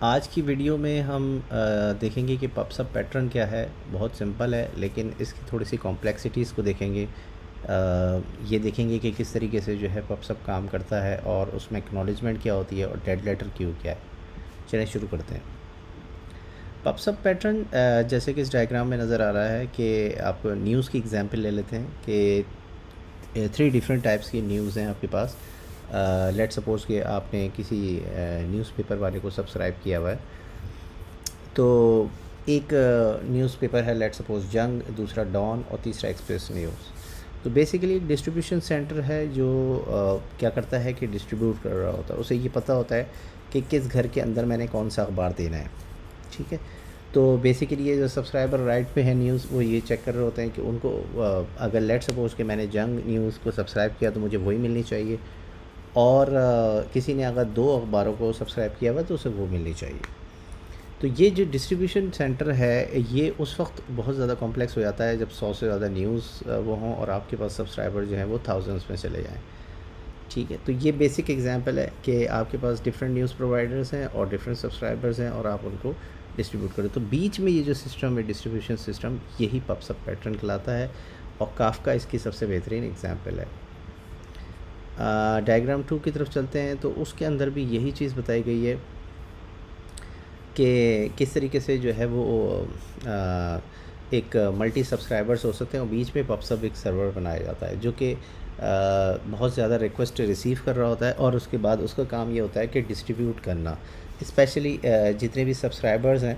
आज की वीडियो में हम देखेंगे कि पब-सब पैटर्न क्या है। बहुत सिंपल है, लेकिन इसकी थोड़ी सी कॉम्प्लेक्सिटीज़ को देखेंगे। ये देखेंगे कि किस तरीके से जो है पब-सब काम करता है और उसमें एक्नॉलेजमेंट क्या होती है और डेड लेटर क्यू क्या है। चलिए शुरू करते हैं। पब-सब पैटर्न जैसे कि इस डायग्राम में नज़र आ रहा है कि आप न्यूज़ की एग्जांपल ले लेते हैं कि 3 डिफरेंट टाइप्स की न्यूज़ हैं आपके पास। लेट्स सपोज़ कि आपने किसी न्यूज़पेपर वाले को सब्सक्राइब किया हुआ है। तो एक न्यूज़पेपर है लेट्स सपोज़ जंग, दूसरा डॉन और तीसरा एक्सप्रेस न्यूज़। तो बेसिकली एक डिस्ट्रीब्यूशन सेंटर है जो क्या करता है कि डिस्ट्रीब्यूट कर रहा होता है। उसे ये पता होता है कि किस घर के अंदर मैंने कौन सा अखबार देना है, ठीक है। तो बेसिकली ये जो सब्सक्राइबर राइट पे है न्यूज़, वो ये चेक कर रहे होते हैं कि उनको अगर लेट्स सपोज़ कि मैंने जंग न्यूज़ को सब्सक्राइब किया तो मुझे वही मिलनी चाहिए, और किसी ने अगर 2 अखबारों को सब्सक्राइब किया हुआ तो उसे वो मिलनी चाहिए। तो ये जो डिस्ट्रीब्यूशन सेंटर है, ये उस वक्त बहुत ज़्यादा कॉम्प्लेक्स हो जाता है जब 100 से ज़्यादा न्यूज़ वो हों और आपके पास सब्सक्राइबर जो हैं वो थाउजेंड्स में चले जाएँ, ठीक है। तो ये बेसिक एग्जांपल है कि आपके पास डिफरेंट न्यूज़ प्रोवाइडर्स हैं और डिफरेंट सब्सक्राइबर्स हैं और आप उनको डिस्ट्रीब्यूट करें। तो बीच में ये जो सिस्टम है डिस्ट्रीब्यूशन सिस्टम, यही पब-सब पैटर्न कहलाता है और काफ़का इसकी सबसे बेहतरीन एग्जांपल है। डायग्राम 2 की तरफ चलते हैं तो उसके अंदर भी यही चीज़ बताई गई है कि किस तरीके से जो है वो एक मल्टी सब्सक्राइबर्स हो सकते हैं और बीच में पब-सब एक सर्वर बनाया जाता है जो कि बहुत ज़्यादा रिक्वेस्ट रिसीव कर रहा होता है और उसके बाद उसका काम ये होता है कि डिस्ट्रीब्यूट करना, स्पेशली जितने भी सब्सक्राइबर्स हैं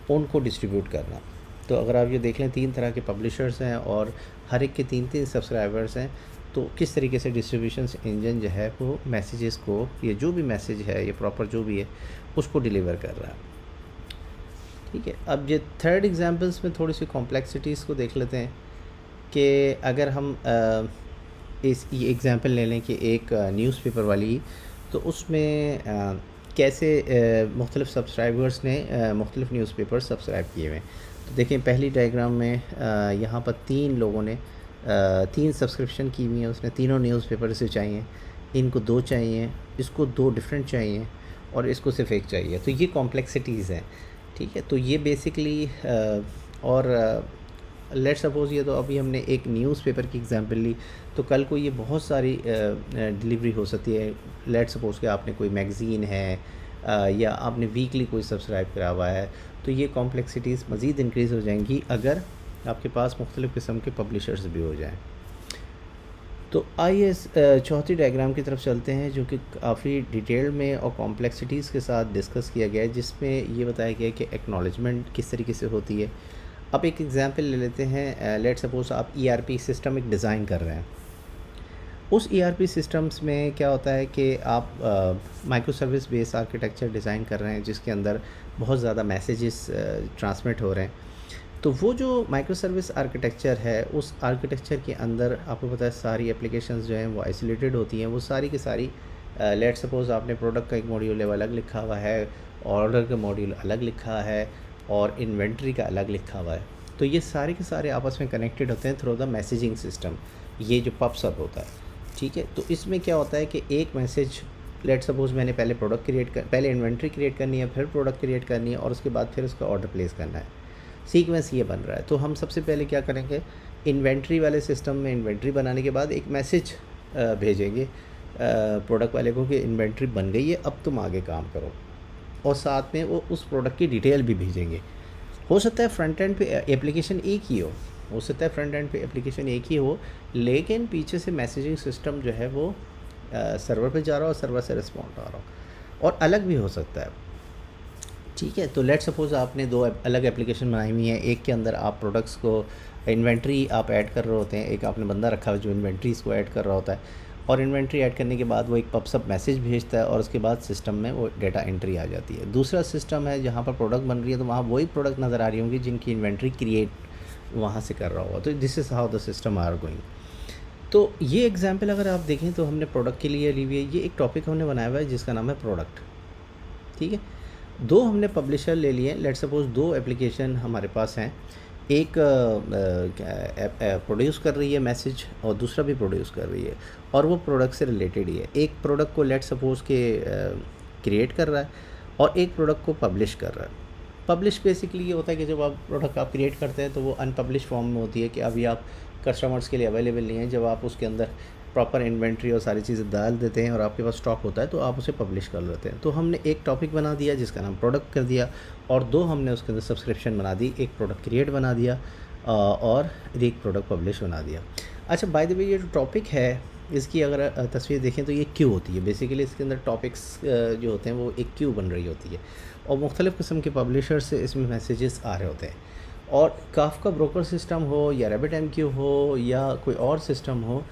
उनको डिस्ट्रीब्यूट करना। तो अगर आप ये देख लें 3 तरह के पब्लिशर्स हैं और हर एक के 3-3 सब्सक्राइबर्स हैं। तो किस तरीके से डिस्ट्रीब्यूशन इंजन जो है वो मैसेजेस को, ये जो भी मैसेज है, ये प्रॉपर जो भी है, उसको डिलीवर कर रहा है, ठीक है। अब ये थर्ड एग्जांपल्स में थोड़ी सी कॉम्प्लेक्सिटीज़ को देख लेते हैं कि अगर हम इस ये एग्जांपल ले लें कि एक न्यूज़पेपर वाली, तो उसमें कैसे मुख्तलिफ़ सब्सक्राइबर्स ने मुख्तलिफ़ न्यूज़पेपर सब्सक्राइब किए हुए हैं। तो देखें पहली डायग्राम में यहाँ पर 3 लोगों ने 3 सब्सक्रिप्शन की हुई हैं। उसने तीनों न्यूज़पेपर इसे चाहिए, इनको 2 चाहिए, इसको 2 डिफरेंट चाहिए और इसको सिर्फ एक चाहिए। तो ये कॉम्प्लेक्सिटीज़ हैं, ठीक है। तो ये बेसिकली और लेट्स सपोज़ ये तो अभी हमने एक न्यूज़पेपर की एग्जांपल ली, तो कल को ये बहुत सारी डिलीवरी हो सकती है। लेट्स सपोज़ कि आपने कोई मैगज़ीन है या आपने वीकली कोई सब्सक्राइब करा हुआ है, तो ये कॉम्प्लेक्सिटीज़ मज़ीद इंक्रीज़ हो जाएंगी अगर आपके पास मुख्तलिफ़ किस्म के पब्लिशर्स भी हो जाएँ। तो आइए इस चौथी डायग्राम की तरफ चलते हैं जो कि काफ़ी डिटेल में और कॉम्प्लेक्सिटीज़ के साथ डिस्कस किया गया है, जिसमें ये बताया गया है कि एक्नॉलेजमेंट किस तरीके से होती है। अब एक एग्जांपल ले लेते हैं। लेट्स सपोज़ आप ईआरपी सिस्टम एक डिज़ाइन कर रहे हैं। उस ईआरपी सिस्टम्स में क्या होता है कि आप micro service based architecture design कर रहे हैं जिसके अंदर बहुत ज़्यादा मैसेजेस ट्रांसमिट हो रहे हैं। तो वो जो माइक्रो सर्विस आर्किटेक्चर है, उस आर्किटेक्चर के अंदर आपको पता है सारी एप्लीकेशंस जो हैं वो आइसोलेटेड होती हैं। वो सारी की सारी लेट्स सपोज़ आपने प्रोडक्ट का एक मॉड्यूल अलग लिखा हुआ है, ऑर्डर का मॉड्यूल अलग लिखा है और इन्वेंट्री का अलग लिखा हुआ है। तो ये सारे के सारे आपस में कनेक्टेड होते हैं थ्रू द मैसेजिंग सिस्टम, ये जो पब-सब होता है, ठीक है। तो इसमें क्या होता है कि एक मैसेज, लेट्स सपोज़ मैंने पहले इन्वेंट्री क्रिएट करनी है, फिर प्रोडक्ट क्रिएट करनी है और उसके बाद फिर उसका ऑर्डर प्लेस करना है। सीक्वेंस ये बन रहा है। तो हम सबसे पहले क्या करेंगे, इन्वेंट्री वाले सिस्टम में इन्वेंट्री बनाने के बाद एक मैसेज भेजेंगे प्रोडक्ट वाले को कि इन्वेंट्री बन गई है, अब तुम आगे काम करो, और साथ में वो उस प्रोडक्ट की डिटेल भी भेजेंगे। हो सकता है फ्रंट एंड पे एप्लीकेशन एक ही हो सकता है फ्रंट एंड पे एप्लीकेशन एक ही हो, लेकिन पीछे से मैसेजिंग सिस्टम जो है वो सर्वर पे जा रहा हो, सर्वर से रिस्पॉन्ड आ रहा हो, और अलग भी हो सकता है, ठीक है। तो लेट्स सपोज़ आपने 2 अलग एप्लीकेशन बनाई हुई हैं। एक के अंदर आप प्रोडक्ट्स को इन्वेंट्री आप ऐड कर रहे होते हैं, एक आपने बंदा रखा हुआ जो इन्वेंट्रीज़ को ऐड कर रहा होता है, और इन्वेंट्री ऐड करने के बाद वो एक पब-सब मैसेज भेजता है और उसके बाद सिस्टम में वो डेटा एंट्री आ जाती है। दूसरा सिस्टम है जहाँ पर प्रोडक्ट बन रही है, तो वहाँ वही प्रोडक्ट नज़र आ रही होंगी जिनकी इन्वेंट्री क्रिएट वहाँ से कर रहा होगा। तो this is how the system are going. तो ये एग्जाम्पल अगर आप देखें तो हमने प्रोडक्ट के लिए ली हुई है। ये एक टॉपिक हमने बनाया हुआ है जिसका नाम है प्रोडक्ट, ठीक है। 2 हमने पब्लिशर ले लिए। लेट्स सपोज़ 2 एप्लीकेशन हमारे पास हैं, एक प्रोड्यूस कर रही है मैसेज और दूसरा भी प्रोड्यूस कर रही है, और वो प्रोडक्ट से रिलेटेड ही है। एक प्रोडक्ट को लेट्स सपोज़ के क्रिएट कर रहा है और एक प्रोडक्ट को पब्लिश कर रहा है। पब्लिश बेसिकली ये होता है कि जब आप प्रोडक्ट आप क्रिएट करते हैं तो वो अनपब्लिश फॉर्म में होती है कि अभी आप कस्टमर्स के लिए अवेलेबल नहीं है। जब आप उसके अंदर प्रॉपर इन्वेंट्री और सारी चीज़ें डाल देते हैं और आपके पास स्टॉक होता है तो आप उसे पब्लिश कर लेते हैं। तो हमने एक टॉपिक बना दिया जिसका नाम प्रोडक्ट कर दिया, और दो हमने उसके अंदर सब्सक्रिप्शन बना दी, एक प्रोडक्ट क्रिएट बना दिया और एक प्रोडक्ट पब्लिश बना दिया। अच्छा, बाय द वे ये जो टॉपिक है इसकी अगर तस्वीर देखें तो ये क्यू होती है। बेसिकली इसके अंदर टॉपिक्स जो होते हैं वो एक क्यू बन रही होती है और मुख्तलिफ़ किस्म के पब्लिशर से इसमें मैसेजेस आ रहे होते हैं। और काफ्का ब्रोकर सिस्टम हो या रैबिट एमक्यू हो या कोई और सिस्टम हो,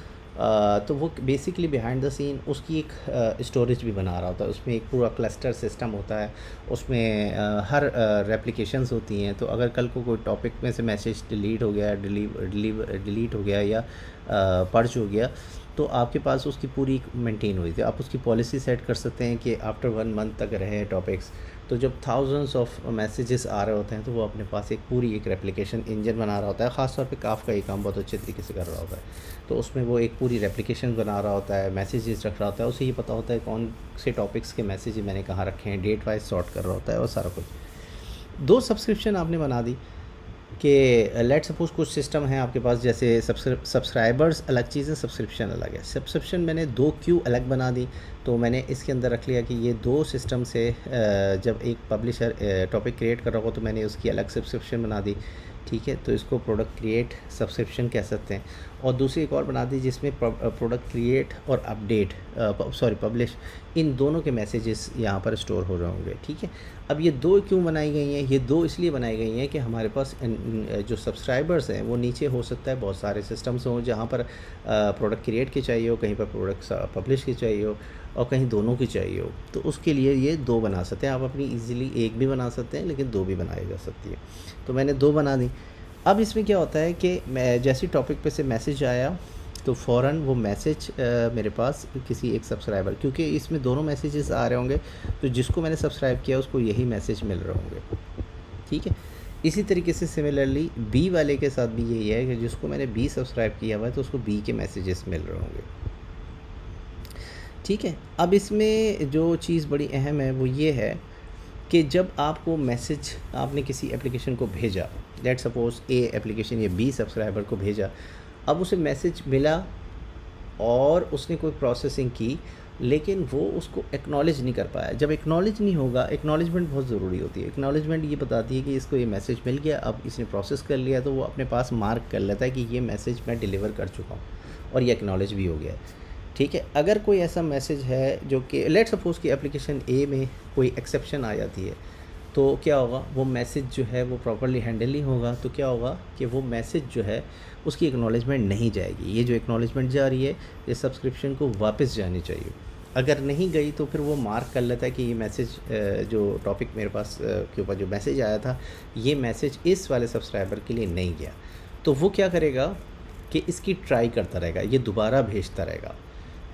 तो वो बेसिकली बिहाइंड द सीन उसकी एक स्टोरेज भी बना रहा होता है। उसमें एक पूरा क्लस्टर सिस्टम होता है, उसमें हर रेप्लिकेशंस होती हैं। तो अगर कल को कोई टॉपिक में से मैसेज डिलीट हो गया, डिलीट हो गया या पर्च हो गया, तो आपके पास उसकी पूरी मेंटेन हुई थी। आप उसकी पॉलिसी सेट कर सकते हैं कि आफ्टर 1 मंथ तक रहे टॉपिक्स। तो जब थाउजेंड्स ऑफ मैसेजेस आ रहे होते हैं तो वो अपने पास एक पूरी एक रेप्लिकेशन इंजन बना रहा होता है। ख़ास तौर पे काफ्का ये काम बहुत अच्छे तरीके से कर रहा होता है। तो उसमें वो एक पूरी रेप्लिकेशन बना रहा होता है, मैसेजेस रख रहा होता है, उसे ये पता होता है कौन से टॉपिक्स के मैसेज मैंने कहाँ रखे हैं, डेट वाइज सॉर्ट कर रहा होता है और सारा कुछ। दो सब्सक्रिप्शन आपने बना दी कि लेट सपोज़ कुछ सिस्टम है आपके पास, जैसे सब्सक्राइबर्स अलग चीज़ है, सब्सक्रिप्शन अलग है। सब्सक्रिप्शन मैंने दो क्यू अलग बना दी, तो मैंने इसके अंदर रख लिया कि ये दो सिस्टम से जब एक पब्लिशर टॉपिक क्रिएट कर रहा हो तो मैंने उसकी अलग सब्सक्रिप्शन बना दी। ठीक है, तो इसको प्रोडक्ट क्रिएट सब्सक्रिप्शन कह सकते हैं। और दूसरी एक और बना दी जिसमें प्रोडक्ट क्रिएट और अपडेट पब्लिश, इन दोनों के मैसेजेस यहाँ पर स्टोर हो रहे होंगे। ठीक है, अब ये दो क्यों बनाई गई हैं? ये दो इसलिए बनाई गई हैं कि हमारे पास जो सब्सक्राइबर्स हैं वो नीचे हो सकता है बहुत सारे सिस्टम्स हों जहाँ पर प्रोडक्ट क्रिएट की चाहिए हो, कहीं पर प्रोडक्ट पब्लिश की चाहिए हो और कहीं दोनों की चाहिए हो। तो उसके लिए ये दो बना सकते हैं आप। अपनी ईज़िली एक भी बना सकते हैं लेकिन दो भी बनाई जा सकती है। तो मैंने दो बना दी। अब इसमें क्या होता है कि मैं जैसे टॉपिक पे से मैसेज आया तो फ़ौरन वो मैसेज मेरे पास किसी एक सब्सक्राइबर, क्योंकि इसमें दोनों मैसेजेस आ रहे होंगे तो जिसको मैंने सब्सक्राइब किया उसको यही मैसेज मिल रहे होंगे। ठीक है, इसी तरीके से सिमिलरली बी वाले के साथ भी यही है कि जिसको मैंने बी सब्सक्राइब किया हुआ है तो उसको बी के मैसेजेस मिल रहे होंगे। ठीक है, अब इसमें जो चीज़ बड़ी अहम है वो ये है कि जब आपको मैसेज आपने किसी एप्लीकेशन को भेजा, लेट सपोज़ ए एप्लीकेशन या बी सब्सक्राइबर को भेजा, अब उसे मैसेज मिला और उसने कोई प्रोसेसिंग की लेकिन वो उसको एक्नॉलेज नहीं कर पाया। जब एक्नॉलेज नहीं होगा, एक्नॉलेजमेंट बहुत ज़रूरी होती है। एक्नॉलेजमेंट ये बताती है कि इसको ये मैसेज मिल गया, अब इसने प्रोसेस कर लिया तो वो अपने पास मार्क कर लेता है कि ये मैसेज मैं डिलीवर कर चुका हूँ और ये एक्नॉलेज भी हो गया है। ठीक है, अगर कोई ऐसा मैसेज है जो कि लेट सपोज़ कि एप्लीकेशन ए में कोई एक्सेप्शन आ जाती है तो क्या होगा, वो मैसेज जो है वो प्रॉपर्ली हैंडल नहीं होगा। तो क्या होगा कि वो मैसेज जो है उसकी एक्नॉलेजमेंट नहीं जाएगी। ये जो एक्नॉलेजमेंट जा रही है ये सब्सक्रिप्शन को वापस जानी चाहिए। अगर नहीं गई तो फिर वो मार्क कर लेता है कि ये मैसेज जो टॉपिक मेरे पास के ऊपर जो मैसेज आया था ये मैसेज इस वाले सब्सक्राइबर के लिए नहीं गया। तो वो क्या करेगा कि इसकी ट्राई करता रहेगा, ये दोबारा भेजता रहेगा।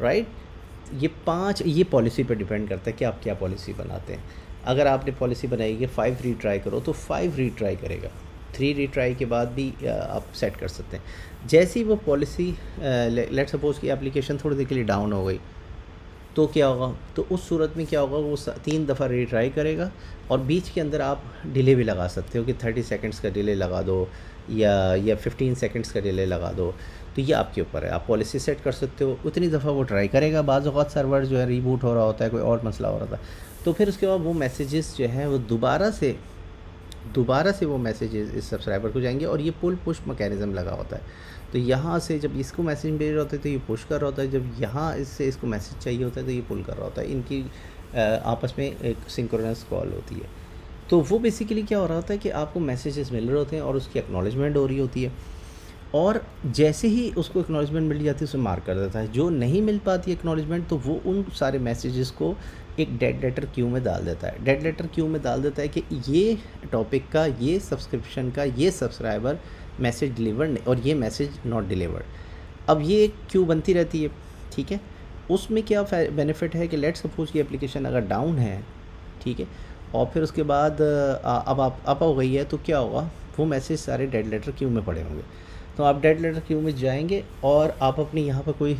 राइट, ये पॉलिसी पे डिपेंड करता है कि आप क्या पॉलिसी बनाते हैं। अगर आपने पॉलिसी बनाई कि 5 रीट्राई करो तो 5 रीट्राई करेगा, 3 रीट्राई के बाद भी आप सेट कर सकते हैं। जैसे ही वो पॉलिसी लेट सपोज़ की एप्लीकेशन थोड़ी देर के लिए डाउन हो गई तो क्या होगा, तो उस सूरत में क्या होगा, वो 3 दफ़ा रीट्राई करेगा और बीच के अंदर आप डिले भी लगा सकते हो कि 30 सेकंड्स का डिले लगा दो या 15 सेकंड्स का डिले लगा दो। तो ये आपके ऊपर है, आप पॉलिसी सेट कर सकते हो। उतनी दफ़ा वो ट्राई करेगा। बाज़ औक़ात सर्वर जो है रीबूट हो रहा होता है, कोई और मसला हो रहा था, तो फिर उसके बाद वो मैसेजेस जो हैं वो दोबारा से वो मैसेजेस इस सब्सक्राइबर को जाएंगे और ये पुल पुश मैकेनिज़्म लगा होता है। तो यहाँ से जब इसको मैसेज भेज रहा होता है तो ये पुश कर रहा होता है, जब यहाँ इससे इसको मैसेज चाहिए होता है तो ये पुल कर रहा होता है। इनकी आपस में एक सिंक्रोनस कॉल होती है। तो वो बेसिकली क्या हो रहा होता है कि आपको मैसेजेस मिल रहे होते हैं और उसकी एक्नॉलेजमेंट हो रही होती है और जैसे ही उसको एक्नॉलेजमेंट मिल जाती है उसे मार्क कर देता है। जो नहीं मिल पाती एक्नॉलेजमेंट तो वो उन सारे मैसेजेस को एक डेड लेटर क्यू में डाल देता है। डेड लेटर क्यू में डाल देता है कि ये टॉपिक का, ये सब्सक्रिप्शन का, ये सब्सक्राइबर मैसेज डिलीवर्ड और ये मैसेज नॉट डिलीवर्ड। अब ये एक क्यू बनती रहती है। ठीक है, उसमें क्या बेनिफिट है कि लेट सपोज की एप्लीकेशन अगर डाउन है, ठीक है, और फिर उसके बाद अब आप अप हो गई है तो क्या होगा, वो मैसेज सारे डेड लेटर क्यू में पड़े होंगे। तो आप डेड लेटर क्यू में जाएंगे और आप अपनी यहाँ पर कोई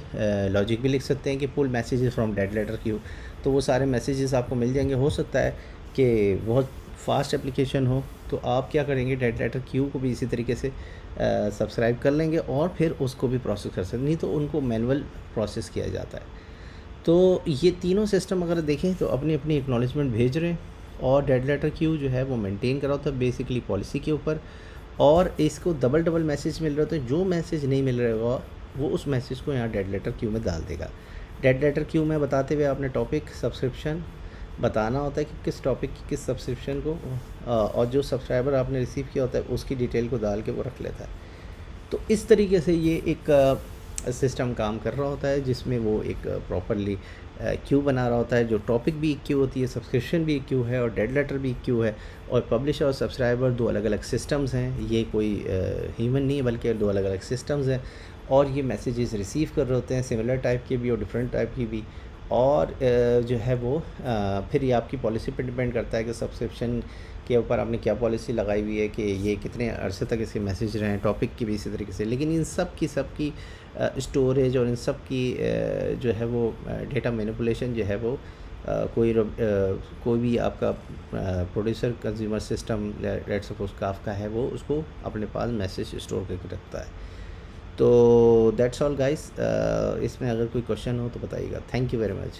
लॉजिक भी लिख सकते हैं कि pull messages from dead letter queue, तो वो सारे मैसेजेस आपको मिल जाएंगे। हो सकता है कि बहुत फास्ट एप्लीकेशन हो, तो आप क्या करेंगे, डेड लेटर क्यू को भी इसी तरीके से सब्सक्राइब कर लेंगे और फिर उसको भी प्रोसेस कर सकते, नहीं तो उनको मैनुअल प्रोसेस किया जाता है। तो ये तीनों सिस्टम अगर देखें तो अपनी अपनी एक्नॉलेजमेंट भेज रहे हैं, और डेड लेटर क्यू जो है वो मेंटेन करा होता है बेसिकली पॉलिसी के ऊपर, और इसको डबल डबल मैसेज मिल रहे होते हैं। जो मैसेज नहीं मिल रहा होगा वो उस मैसेज को यहाँ डेड लेटर क्यू में डाल देगा। डेड लेटर क्यू में बताते हुए आपने टॉपिक सब्सक्रिप्शन बताना होता है कि किस टॉपिक की किस सब्सक्रिप्शन को, और जो सब्सक्राइबर आपने रिसीव किया होता है उसकी डिटेल को डाल के वो रख लेता है। तो इस तरीके से ये एक सिस्टम काम कर रहा होता है, जिसमें वो एक प्रॉपरली क्यू बना रहा होता है। जो टॉपिक भी एक क्यू होती है, सब्सक्रिप्शन भी एक क्यू है, और डेड लेटर भी एक क्यू है। और पब्लिशर और सब्सक्राइबर दो अलग अलग सिस्टम्स हैं, ये कोई ह्यूमन नहीं है बल्कि दो अलग अलग सिस्टम्स हैं। और ये मैसेजेस रिसीव कर रहे होते हैं, सिमिलर टाइप के भी और डिफरेंट टाइप की भी। और जो है वो फिर ये आपकी पॉलिसी पर डिपेंड करता है कि सब्सक्रिप्शन के ऊपर आपने क्या पॉलिसी लगाई हुई है कि ये कितने अरसे तक इसके मैसेज रहें, टॉपिक की भी इसी तरीके से। लेकिन इन सब की स्टोरेज और इन सब की जो है वो डेटा मैनिपुलेशन जो है वो कोई भी आपका producer consumer system, let suppose Kafka है, वो उसको अपने पास मैसेज स्टोर करके रखता है। तो दैट्स ऑल गाइस। इसमें अगर कोई क्वेश्चन हो तो बताइएगा। Thank you very much.